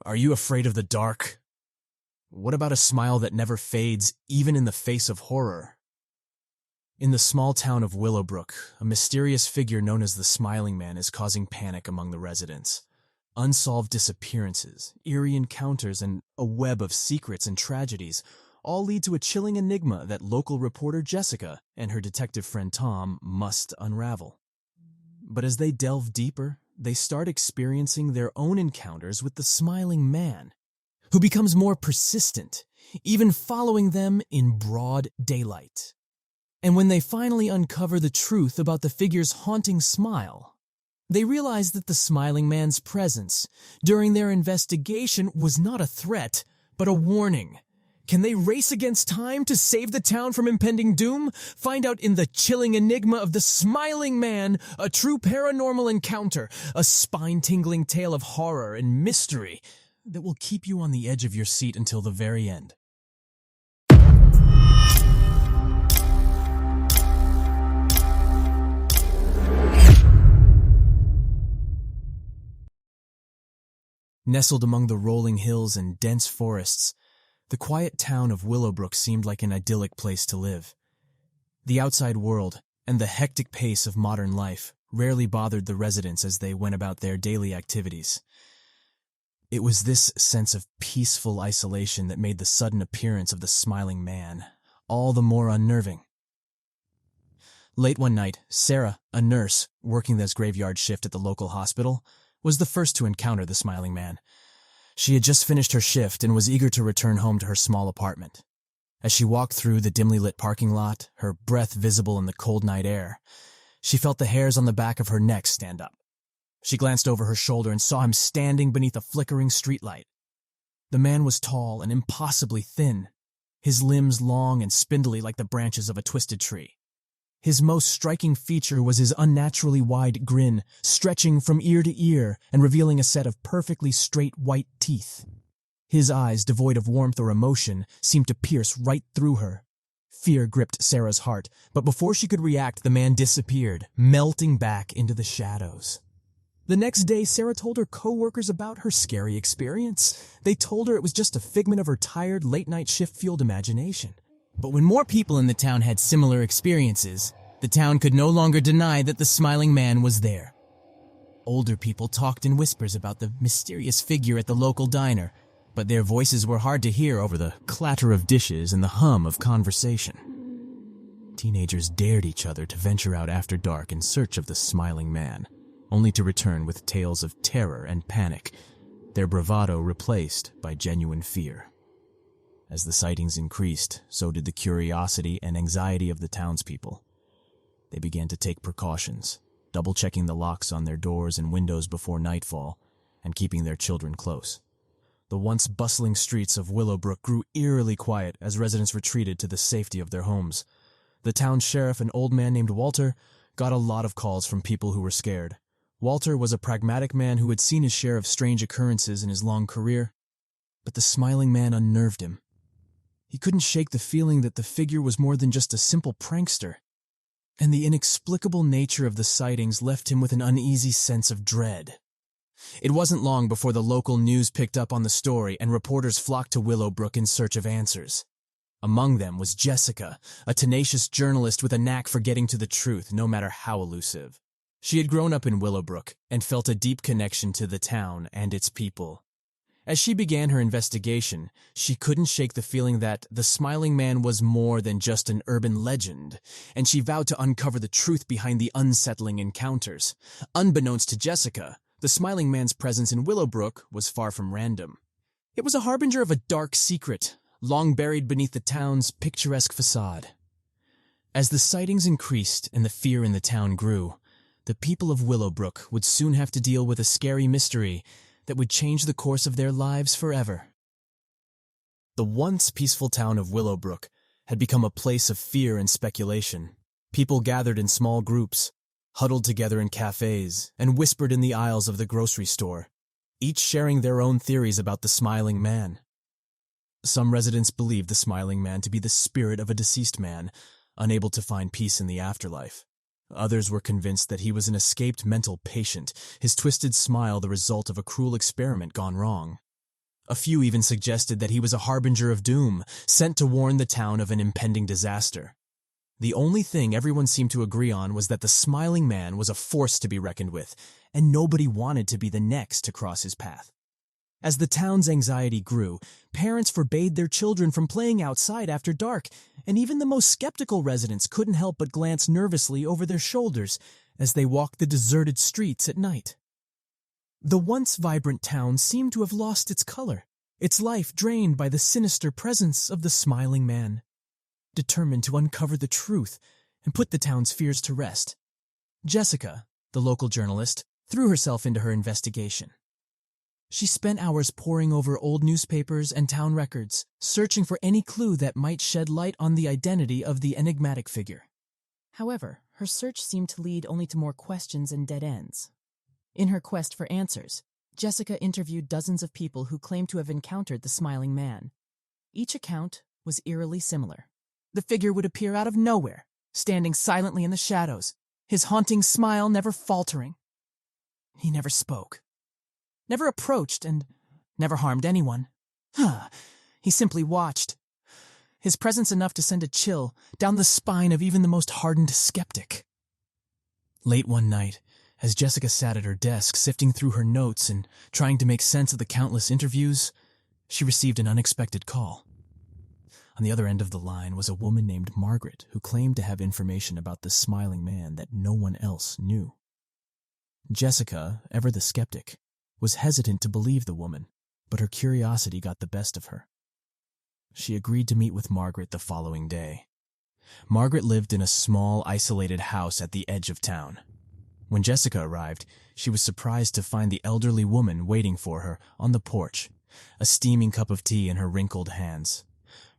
Are you afraid of the dark? What about a smile that never fades, even in the face of horror? In the small town of Willowbrook, a mysterious figure known as the Smiling Man is causing panic among the residents. Unsolved disappearances, eerie encounters, and a web of secrets and tragedies all lead to a chilling enigma that local reporter Jessica and her detective friend Tom must unravel. But as they delve deeper, they start experiencing their own encounters with the Smiling Man, who becomes more persistent, even following them in broad daylight. And when they finally uncover the truth about the figure's haunting smile, they realize that the Smiling Man's presence during their investigation was not a threat, but a warning. Can they race against time to save the town from impending doom? Find out in the chilling enigma of the Smiling Man, a true paranormal encounter, a spine-tingling tale of horror and mystery that will keep you on the edge of your seat until the very end. Nestled among the rolling hills and dense forests, the quiet town of Willowbrook seemed like an idyllic place to live. The outside world and the hectic pace of modern life rarely bothered the residents as they went about their daily activities. It was this sense of peaceful isolation that made the sudden appearance of the Smiling Man all the more unnerving. Late one night, Sarah, a nurse working this graveyard shift at the local hospital, was the first to encounter the Smiling Man. She had just finished her shift and was eager to return home to her small apartment. As she walked through the dimly lit parking lot, her breath visible in the cold night air, she felt the hairs on the back of her neck stand up. She glanced over her shoulder and saw him standing beneath a flickering streetlight. The man was tall and impossibly thin, his limbs long and spindly like the branches of a twisted tree. His most striking feature was his unnaturally wide grin, stretching from ear to ear and revealing a set of perfectly straight white teeth. His eyes, devoid of warmth or emotion, seemed to pierce right through her. Fear gripped Sarah's heart, but before she could react, the man disappeared, melting back into the shadows. The next day, Sarah told her co-workers about her scary experience. They told her it was just a figment of her tired, late-night shift-fueled imagination. But when more people in the town had similar experiences, the town could no longer deny that the Smiling Man was there. Older people talked in whispers about the mysterious figure at the local diner, but their voices were hard to hear over the clatter of dishes and the hum of conversation. Teenagers dared each other to venture out after dark in search of the Smiling Man, only to return with tales of terror and panic, their bravado replaced by genuine fear. As the sightings increased, so did the curiosity and anxiety of the townspeople. They began to take precautions, double-checking the locks on their doors and windows before nightfall, and keeping their children close. The once bustling streets of Willowbrook grew eerily quiet as residents retreated to the safety of their homes. The town sheriff, an old man named Walter, got a lot of calls from people who were scared. Walter was a pragmatic man who had seen his share of strange occurrences in his long career, but the Smiling Man unnerved him. He couldn't shake the feeling that the figure was more than just a simple prankster, and the inexplicable nature of the sightings left him with an uneasy sense of dread. It wasn't long before the local news picked up on the story and reporters flocked to Willowbrook in search of answers. Among them was Jessica, a tenacious journalist with a knack for getting to the truth, no matter how elusive. She had grown up in Willowbrook and felt a deep connection to the town and its people. As she began her investigation, she couldn't shake the feeling that the Smiling Man was more than just an urban legend, and she vowed to uncover the truth behind the unsettling encounters. Unbeknownst to Jessica, the Smiling Man's presence in Willowbrook was far from random. It was a harbinger of a dark secret, long buried beneath the town's picturesque facade. As the sightings increased and the fear in the town grew, the people of Willowbrook would soon have to deal with a scary mystery that would change the course of their lives forever. The once peaceful town of Willowbrook had become a place of fear and speculation. People gathered in small groups, huddled together in cafes, and whispered in the aisles of the grocery store, each sharing their own theories about the Smiling Man. Some residents believed the Smiling Man to be the spirit of a deceased man, unable to find peace in the afterlife. Others were convinced that he was an escaped mental patient, his twisted smile the result of a cruel experiment gone wrong. A few even suggested that he was a harbinger of doom, sent to warn the town of an impending disaster. The only thing everyone seemed to agree on was that the Smiling Man was a force to be reckoned with, and nobody wanted to be the next to cross his path. As the town's anxiety grew, parents forbade their children from playing outside after dark, and even the most skeptical residents couldn't help but glance nervously over their shoulders as they walked the deserted streets at night. The once vibrant town seemed to have lost its color, its life drained by the sinister presence of the Smiling Man. Determined to uncover the truth and put the town's fears to rest, Jessica, the local journalist, threw herself into her investigation. She spent hours poring over old newspapers and town records, searching for any clue that might shed light on the identity of the enigmatic figure. However, her search seemed to lead only to more questions and dead ends. In her quest for answers, Jessica interviewed dozens of people who claimed to have encountered the Smiling Man. Each account was eerily similar. The figure would appear out of nowhere, standing silently in the shadows, his haunting smile never faltering. He never spoke, never approached, and never harmed anyone. He simply watched. His presence enough to send a chill down the spine of even the most hardened skeptic. Late one night, as Jessica sat at her desk sifting through her notes and trying to make sense of the countless interviews, she received an unexpected call. On the other end of the line was a woman named Margaret who claimed to have information about the Smiling Man that no one else knew. Jessica, ever the skeptic, was hesitant to believe the woman, but her curiosity got the best of her. She agreed to meet with Margaret the following day. Margaret lived in a small, isolated house at the edge of town. When Jessica arrived, she was surprised to find the elderly woman waiting for her on the porch, a steaming cup of tea in her wrinkled hands.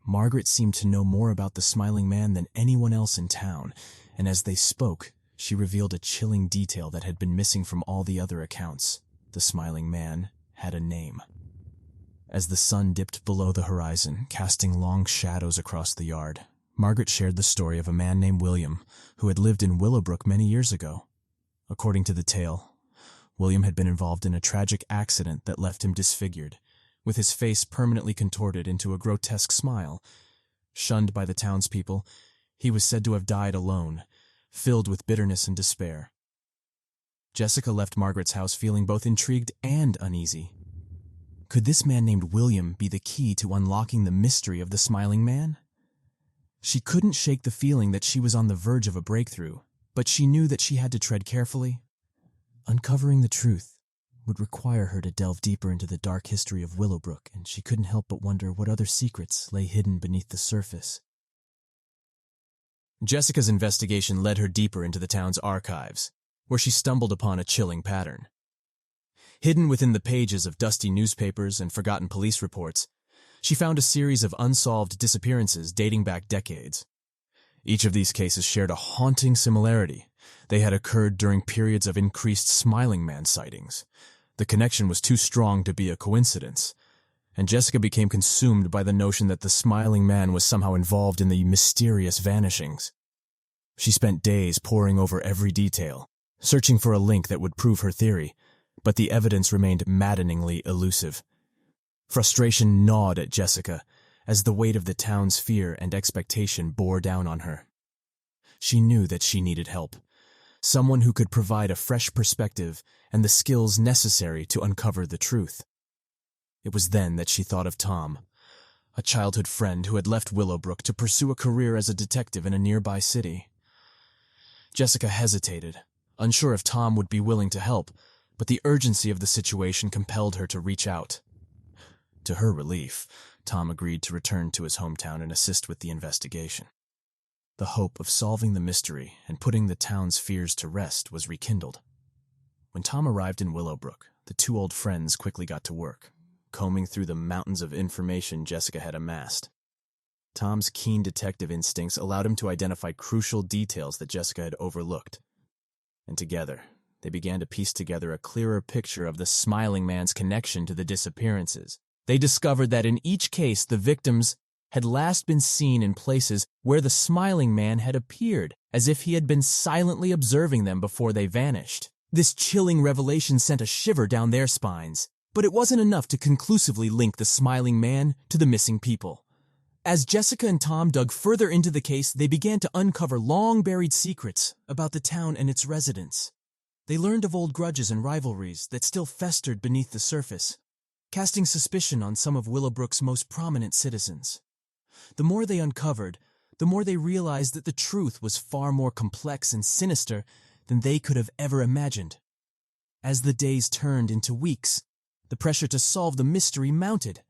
Margaret seemed to know more about the Smiling Man than anyone else in town, and as they spoke, she revealed a chilling detail that had been missing from all the other accounts. The Smiling Man had a name. As the sun dipped below the horizon, casting long shadows across the yard, Margaret shared the story of a man named William, who had lived in Willowbrook many years ago. According to the tale, William had been involved in a tragic accident that left him disfigured, with his face permanently contorted into a grotesque smile. Shunned by the townspeople, he was said to have died alone, filled with bitterness and despair. Jessica left Margaret's house feeling both intrigued and uneasy. Could this man named William be the key to unlocking the mystery of the Smiling Man? She couldn't shake the feeling that she was on the verge of a breakthrough, but she knew that she had to tread carefully. Uncovering the truth would require her to delve deeper into the dark history of Willowbrook, and she couldn't help but wonder what other secrets lay hidden beneath the surface. Jessica's investigation led her deeper into the town's archives, where she stumbled upon a chilling pattern. Hidden within the pages of dusty newspapers and forgotten police reports, she found a series of unsolved disappearances dating back decades. Each of these cases shared a haunting similarity. They had occurred during periods of increased Smiling Man sightings. The connection was too strong to be a coincidence, and Jessica became consumed by the notion that the Smiling Man was somehow involved in the mysterious vanishings. She spent days poring over every detail, searching for a link that would prove her theory, but the evidence remained maddeningly elusive. Frustration gnawed at Jessica as the weight of the town's fear and expectation bore down on her. She knew that she needed help. Someone who could provide a fresh perspective and the skills necessary to uncover the truth. It was then that she thought of Tom, a childhood friend who had left Willowbrook to pursue a career as a detective in a nearby city. Jessica hesitated, unsure if Tom would be willing to help, but the urgency of the situation compelled her to reach out. To her relief, Tom agreed to return to his hometown and assist with the investigation. The hope of solving the mystery and putting the town's fears to rest was rekindled. When Tom arrived in Willowbrook, the two old friends quickly got to work, combing through the mountains of information Jessica had amassed. Tom's keen detective instincts allowed him to identify crucial details that Jessica had overlooked. And together, they began to piece together a clearer picture of the Smiling Man's connection to the disappearances. They discovered that in each case, the victims had last been seen in places where the Smiling Man had appeared, as if he had been silently observing them before they vanished. This chilling revelation sent a shiver down their spines. But it wasn't enough to conclusively link the smiling man to the missing people. As Jessica and Tom dug further into the case, they began to uncover long-buried secrets about the town and its residents. They learned of old grudges and rivalries that still festered beneath the surface, casting suspicion on some of Willowbrook's most prominent citizens. The more they uncovered, the more they realized that the truth was far more complex and sinister than they could have ever imagined. As the days turned into weeks, the pressure to solve the mystery mounted.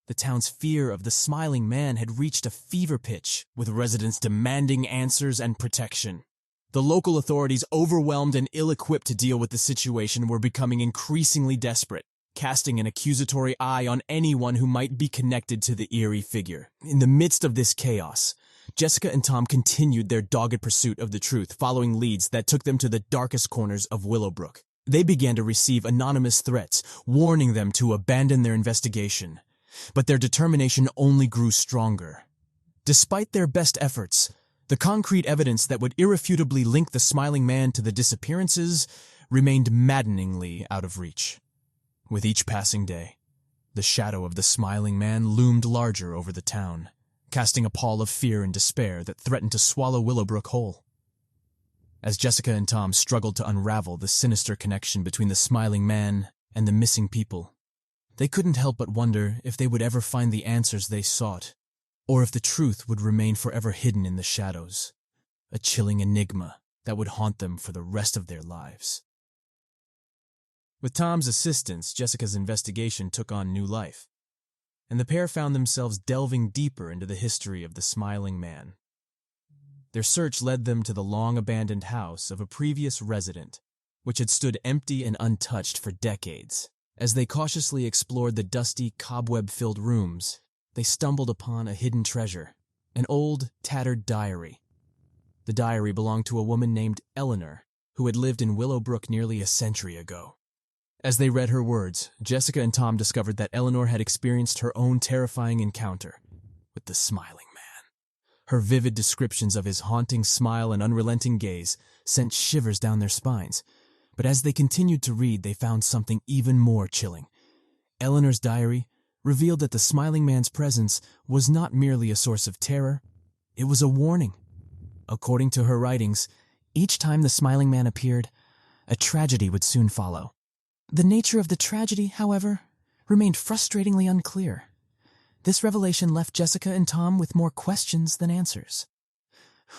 The town's fear of the smiling man had reached a fever pitch, with residents demanding answers and protection. The local authorities, overwhelmed and ill-equipped to deal with the situation, were becoming increasingly desperate, casting an accusatory eye on anyone who might be connected to the eerie figure. In the midst of this chaos, Jessica and Tom continued their dogged pursuit of the truth, following leads that took them to the darkest corners of Willowbrook. They began to receive anonymous threats, warning them to abandon their investigation. But their determination only grew stronger. Despite their best efforts, the concrete evidence that would irrefutably link the smiling man to the disappearances remained maddeningly out of reach. With each passing day, the shadow of the smiling man loomed larger over the town, casting a pall of fear and despair that threatened to swallow Willowbrook whole. As Jessica and Tom struggled to unravel the sinister connection between the smiling man and the missing people, they couldn't help but wonder if they would ever find the answers they sought, or if the truth would remain forever hidden in the shadows, a chilling enigma that would haunt them for the rest of their lives. With Tom's assistance, Jessica's investigation took on new life, and the pair found themselves delving deeper into the history of the smiling man. Their search led them to the long-abandoned house of a previous resident, which had stood empty and untouched for decades. As they cautiously explored the dusty, cobweb-filled rooms, they stumbled upon a hidden treasure, an old, tattered diary. The diary belonged to a woman named Eleanor, who had lived in Willowbrook nearly a century ago. As they read her words, Jessica and Tom discovered that Eleanor had experienced her own terrifying encounter with the smiling man. Her vivid descriptions of his haunting smile and unrelenting gaze sent shivers down their spines. But as they continued to read, they found something even more chilling. Eleanor's diary revealed that the smiling man's presence was not merely a source of terror, it was a warning. According to her writings, each time the smiling man appeared, a tragedy would soon follow. The nature of the tragedy, however, remained frustratingly unclear. This revelation left Jessica and Tom with more questions than answers.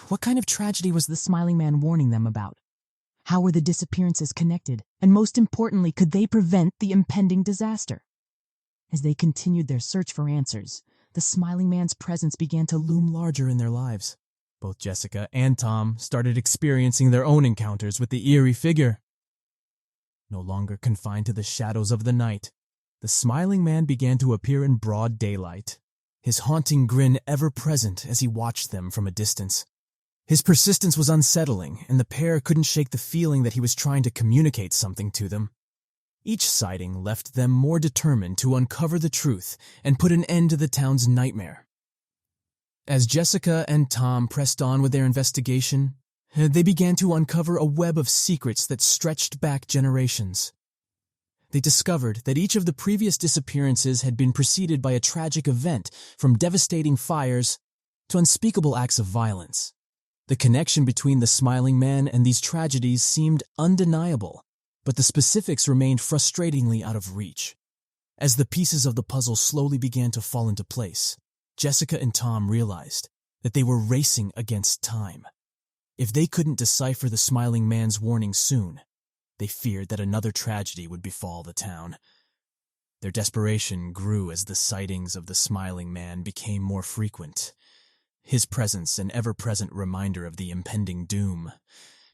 What kind of tragedy was the smiling man warning them about? How were the disappearances connected? And most importantly, could they prevent the impending disaster? As they continued their search for answers, the smiling man's presence began to loom larger in their lives. Both Jessica and Tom started experiencing their own encounters with the eerie figure. No longer confined to the shadows of the night, the smiling man began to appear in broad daylight, his haunting grin ever present as he watched them from a distance. His persistence was unsettling, and the pair couldn't shake the feeling that he was trying to communicate something to them. Each sighting left them more determined to uncover the truth and put an end to the town's nightmare. As Jessica and Tom pressed on with their investigation, they began to uncover a web of secrets that stretched back generations. They discovered that each of the previous disappearances had been preceded by a tragic event, from devastating fires to unspeakable acts of violence. The connection between the smiling man and these tragedies seemed undeniable, but the specifics remained frustratingly out of reach. As the pieces of the puzzle slowly began to fall into place, Jessica and Tom realized that they were racing against time. If they couldn't decipher the smiling man's warning soon, they feared that another tragedy would befall the town. Their desperation grew as the sightings of the smiling man became more frequent, his presence an ever-present reminder of the impending doom.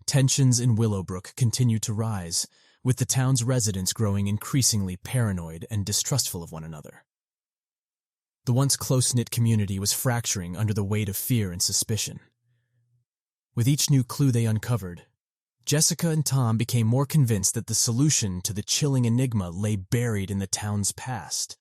Tensions in Willowbrook continued to rise, with the town's residents growing increasingly paranoid and distrustful of one another. The once close-knit community was fracturing under the weight of fear and suspicion. With each new clue they uncovered, Jessica and Tom became more convinced that the solution to the chilling enigma lay buried in the town's past.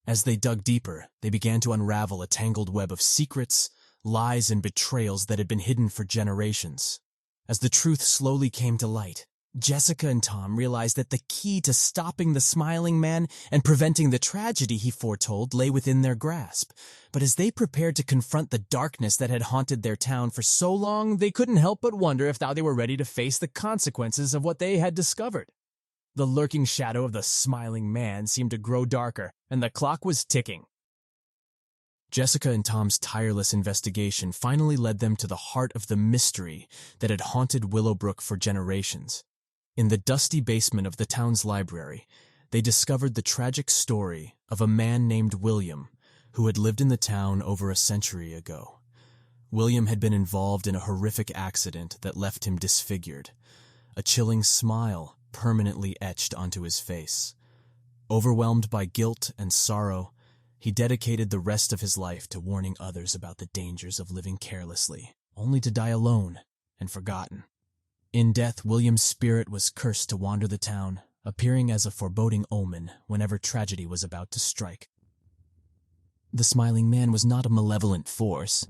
As they dug deeper, they began to unravel a tangled web of secrets, lies, and betrayals that had been hidden for generations. As the truth slowly came to light, Jessica and Tom realized that the key to stopping the Smiling Man and preventing the tragedy he foretold lay within their grasp. But as they prepared to confront the darkness that had haunted their town for so long, they couldn't help but wonder if now they were ready to face the consequences of what they had discovered. The lurking shadow of the Smiling Man seemed to grow darker, and the clock was ticking. Jessica and Tom's tireless investigation finally led them to the heart of the mystery that had haunted Willowbrook for generations. In the dusty basement of the town's library, they discovered the tragic story of a man named William, who had lived in the town over a century ago. William had been involved in a horrific accident that left him disfigured, a chilling smile permanently etched onto his face. Overwhelmed by guilt and sorrow, he dedicated the rest of his life to warning others about the dangers of living carelessly, only to die alone and forgotten. In death, William's spirit was cursed to wander the town, appearing as a foreboding omen whenever tragedy was about to strike. The Smiling Man was not a malevolent force,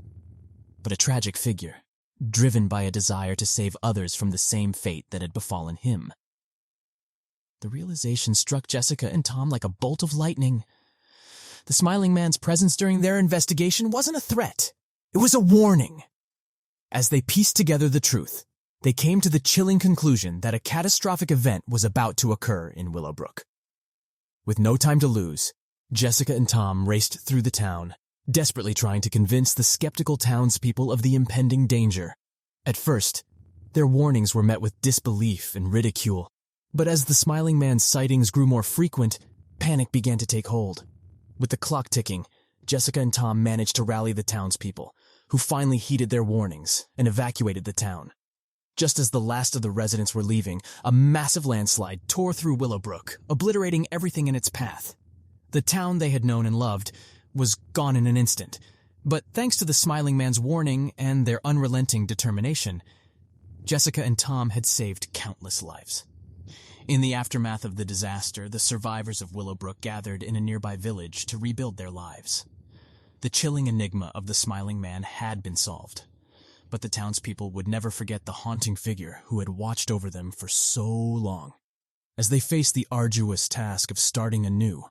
but a tragic figure, driven by a desire to save others from the same fate that had befallen him. The realization struck Jessica and Tom like a bolt of lightning. The Smiling Man's presence during their investigation wasn't a threat. It was a warning. As they pieced together the truth, they came to the chilling conclusion that a catastrophic event was about to occur in Willowbrook. With no time to lose, Jessica and Tom raced through the town, desperately trying to convince the skeptical townspeople of the impending danger. At first, their warnings were met with disbelief and ridicule, but as the Smiling Man's sightings grew more frequent, panic began to take hold. With the clock ticking, Jessica and Tom managed to rally the townspeople, who finally heeded their warnings and evacuated the town. Just as the last of the residents were leaving, a massive landslide tore through Willowbrook, obliterating everything in its path. The town they had known and loved was gone in an instant, but thanks to the Smiling Man's warning and their unrelenting determination, Jessica and Tom had saved countless lives. In the aftermath of the disaster, the survivors of Willowbrook gathered in a nearby village to rebuild their lives. The chilling enigma of the Smiling Man had been solved, but the townspeople would never forget the haunting figure who had watched over them for so long. As they faced the arduous task of starting anew,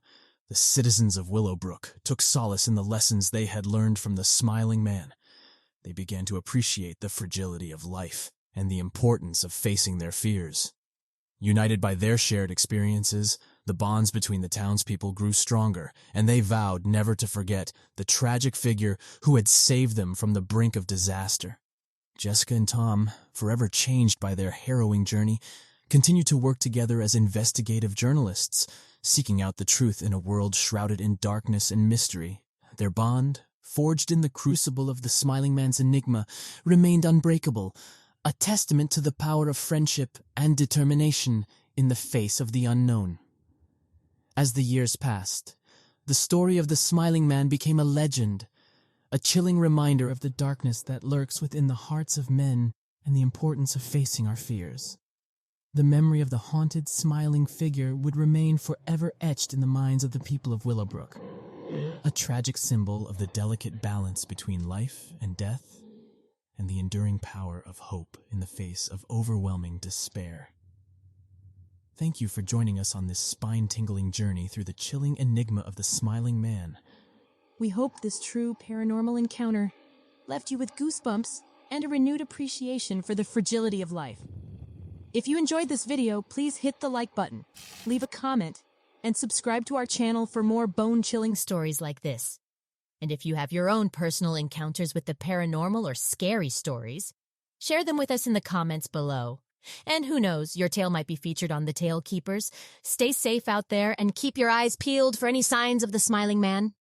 the citizens of Willowbrook took solace in the lessons they had learned from the Smiling Man. They began to appreciate the fragility of life and the importance of facing their fears. United by their shared experiences, the bonds between the townspeople grew stronger, and they vowed never to forget the tragic figure who had saved them from the brink of disaster. Jessica and Tom, forever changed by their harrowing journey, continued to work together as investigative journalists, seeking out the truth in a world shrouded in darkness and mystery. Their bond, forged in the crucible of the Smiling Man's enigma, remained unbreakable, a testament to the power of friendship and determination in the face of the unknown. As the years passed, the story of the Smiling Man became a legend, a chilling reminder of the darkness that lurks within the hearts of men and the importance of facing our fears. The memory of the haunted, smiling figure would remain forever etched in the minds of the people of Willowbrook, a tragic symbol of the delicate balance between life and death, and the enduring power of hope in the face of overwhelming despair. Thank you for joining us on this spine-tingling journey through the chilling enigma of the Smiling Man. We hope this true paranormal encounter left you with goosebumps and a renewed appreciation for the fragility of life. If you enjoyed this video, please hit the like button, leave a comment, and subscribe to our channel for more bone-chilling stories like this. And if you have your own personal encounters with the paranormal or scary stories, share them with us in the comments below. And who knows, your tale might be featured on The Tale Keepers. Stay safe out there and keep your eyes peeled for any signs of the Smiling Man.